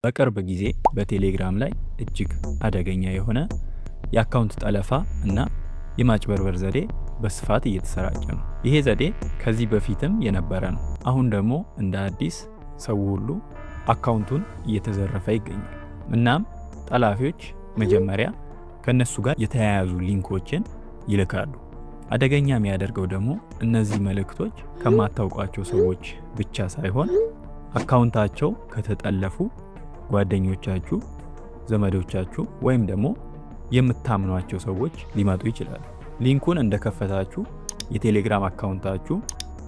በቅርብ ጊዜ በቴሌግራም ላይ እጅግ አደገኛ የሆነ የአካውንት ጠለፋ እና የማጭበርበር ዘዴ በስፋት እየተሰራጨ ነው። ይሄ ዘዴ ከዚህ በፊትም የነበረ ነው። አሁን ደግሞ እንደ አዲስ ሰው ሁሉ አካውንቱን እየተዘረፈ ይገኛል። እናም ጠላፊዎች መጀመሪያ ከነሱ ጋር የተያያዙ ሊንኮችን ይልካሉ። አደገኛ የሚያደርገው ደግሞ እነዚህ መልእክቶች ከማታውቋቸው ሰዎች ብቻ ሳይሆን አካውንታቸው ከተጠለፉ ጓደኞቻችሁ፣ ዘመዶቻችሁ ወይም ደግሞ የምታምኗቸው ሰዎች ሊመጡ ይችላሉ። ሊንኩን እንደከፈታችሁ የቴሌግራም አካውንታችሁ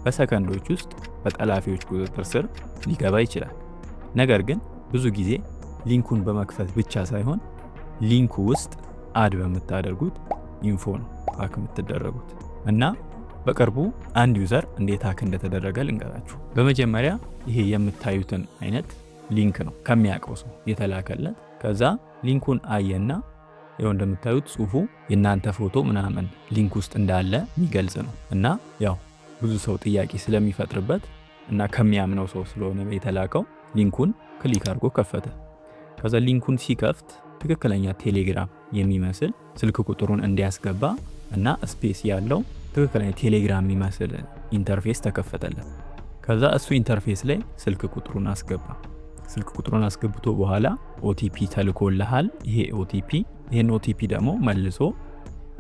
በሰከንዶች ውስጥ በጠላፊዎች ቁጥጥር ስር ሊገባ ይችላል። ነገር ግን ብዙ ጊዜ ሊንኩን በመክፈት ብቻ ሳይሆን ሊንኩ ውስጥ አድ በምታደርጉት ኢንፎ ነው ሀክ የምትደረጉት። እና በቅርቡ አንድ ዩዘር እንዴት ሀክ እንደተደረገ ልንገራችሁ። በመጀመሪያ ይሄ የምታዩትን አይነት ሊንክ ነው ከሚያውቀው ሰው የተላከለት። ከዛ ሊንኩን አየና ያው እንደምታዩት ጽሁፉ የናንተ ፎቶ ምናምን ሊንክ ውስጥ እንዳለ የሚገልጽ ነው። እና ያው ብዙ ሰው ጥያቄ ስለሚፈጥርበት እና ከሚያምነው ሰው ስለሆነ የተላከው ሊንኩን ክሊክ አድርጎ ከፈተ። ከዛ ሊንኩን ሲከፍት ትክክለኛ ቴሌግራም የሚመስል ስልክ ቁጥሩን እንዲያስገባ እና ስፔስ ያለው ትክክለኛ ቴሌግራም የሚመስል ኢንተርፌስ ተከፈተለት። ከዛ እሱ ኢንተርፌስ ላይ ስልክ ቁጥሩን አስገባ። ስልክ ቁጥሩን አስገብቶ በኋላ ኦቲፒ ተልኮልሃል፣ ይሄን ኦቲፒ ደግሞ መልሶ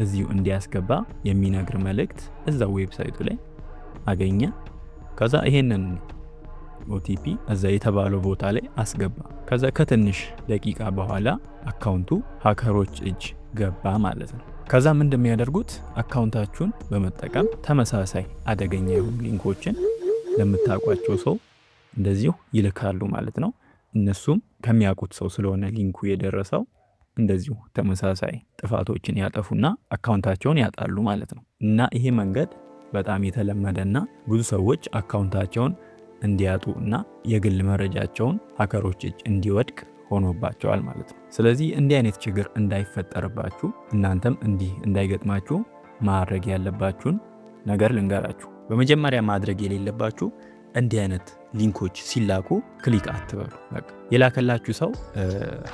እዚሁ እንዲያስገባ የሚነግር መልእክት እዛው ዌብሳይቱ ላይ አገኘ። ከዛ ይሄንን ኦቲፒ እዛ የተባለው ቦታ ላይ አስገባ። ከዛ ከትንሽ ደቂቃ በኋላ አካውንቱ ሃከሮች እጅ ገባ ማለት ነው። ከዛ ምን እንደሚያደርጉት አካውንታችሁን በመጠቀም ተመሳሳይ አደገኛ የሆኑ ሊንኮችን ለምታውቋቸው ሰው እንደዚሁ ይልካሉ ማለት ነው። እነሱም ከሚያውቁት ሰው ስለሆነ ሊንኩ የደረሰው እንደዚሁ ተመሳሳይ ጥፋቶችን ያጠፉና አካውንታቸውን ያጣሉ ማለት ነው። እና ይሄ መንገድ በጣም የተለመደና ብዙ ሰዎች አካውንታቸውን እንዲያጡ እና የግል መረጃቸውን ሃከሮች እጅ እንዲወድቅ ሆኖባቸዋል ማለት ነው። ስለዚህ እንዲህ አይነት ችግር እንዳይፈጠርባችሁ እናንተም እንዲህ እንዳይገጥማችሁ ማድረግ ያለባችሁን ነገር ልንገራችሁ። በመጀመሪያ ማድረግ የሌለባችሁ እንዲህ አይነት ሊንኮች ሲላኩ ክሊክ አትበሉ። በቃ የላከላችሁ ሰው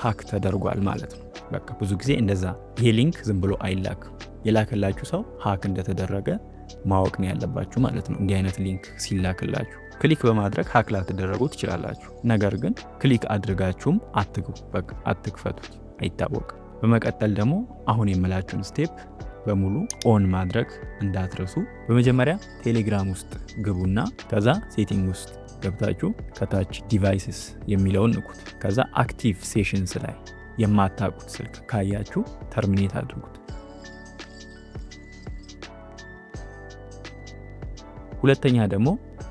ሃክ ተደርጓል ማለት ነው። በቃ ብዙ ጊዜ እንደዛ ይሄ ሊንክ ዝም ብሎ አይላክም። የላከላችሁ ሰው ሃክ እንደተደረገ ማወቅ ነው ያለባችሁ ማለት ነው። እንዲህ አይነት ሊንክ ሲላክላችሁ ክሊክ በማድረግ ሃክ ላትደረጉ ትችላላችሁ። ነገር ግን ክሊክ አድርጋችሁም አትግቡ፣ በቃ አትክፈቱት፣ አይታወቅም። በመቀጠል ደግሞ አሁን የምላችሁን ስቴፕ በሙሉ ኦን ማድረግ እንዳትረሱ። በመጀመሪያ ቴሌግራም ውስጥ ግቡና ከዛ ሴቲንግ ውስጥ ገብታችሁ ከታች ዲቫይስስ የሚለውን ንኩት። ከዛ አክቲቭ ሴሽንስ ላይ የማታውቁት ስልክ ካያችሁ ተርሚኔት አድርጉት። ሁለተኛ ደግሞ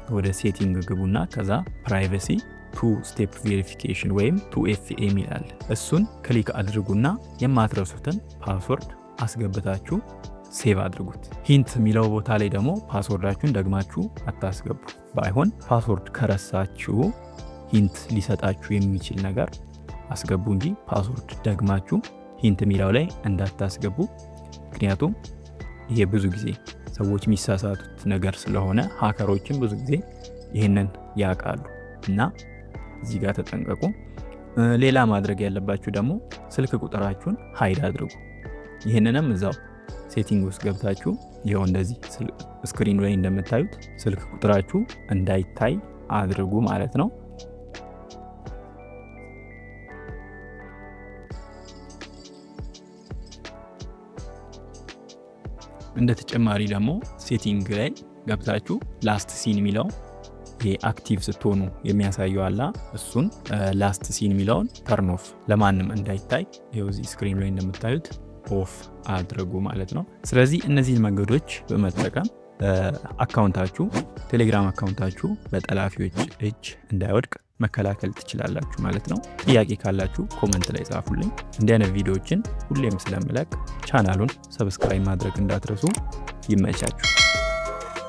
ወደ ሴቲንግ ግቡና ከዛ ፕራይቬሲ ቱ ስቴፕ ቬሪፊኬሽን ወይም 2FA ይላል። እሱን ክሊክ አድርጉና የማትረሱትን ፓስወርድ አስገብታችሁ ሴቭ አድርጉት። ሂንት የሚለው ቦታ ላይ ደግሞ ፓስወርዳችሁን ደግማችሁ አታስገቡ። ባይሆን ፓስወርድ ከረሳችሁ ሂንት ሊሰጣችሁ የሚችል ነገር አስገቡ እንጂ ፓስወርድ ደግማችሁ ሂንት የሚለው ላይ እንዳታስገቡ። ምክንያቱም ይሄ ብዙ ጊዜ ሰዎች የሚሳሳቱት ነገር ስለሆነ ሃከሮችን ብዙ ጊዜ ይህንን ያውቃሉ እና እዚህ ጋር ተጠንቀቁ። ሌላ ማድረግ ያለባችሁ ደግሞ ስልክ ቁጥራችሁን ሃይድ አድርጉ። ይህንንም እዛው ሴቲንግ ውስጥ ገብታችሁ ይኸው እንደዚህ ስክሪኑ ላይ እንደምታዩት ስልክ ቁጥራችሁ እንዳይታይ አድርጉ ማለት ነው። እንደ ተጨማሪ ደግሞ ሴቲንግ ላይ ገብታችሁ ላስት ሲን የሚለው ይሄ አክቲቭ ስትሆኑ የሚያሳየው አላ እሱን ላስት ሲን የሚለውን ተርን ኦፍ ለማንም እንዳይታይ ይኸው እዚህ ስክሪኑ ላይ እንደምታዩት ኦፍ አድርጉ ማለት ነው። ስለዚህ እነዚህን መንገዶች በመጠቀም አካውንታችሁ ቴሌግራም አካውንታችሁ በጠላፊዎች እጅ እንዳይወድቅ መከላከል ትችላላችሁ ማለት ነው። ጥያቄ ካላችሁ ኮመንት ላይ ጻፉልኝ። እንዲህ አይነት ቪዲዮዎችን ሁሌም ስለምለቅ ቻናሉን ሰብስክራይብ ማድረግ እንዳትረሱ። ይመቻችሁ።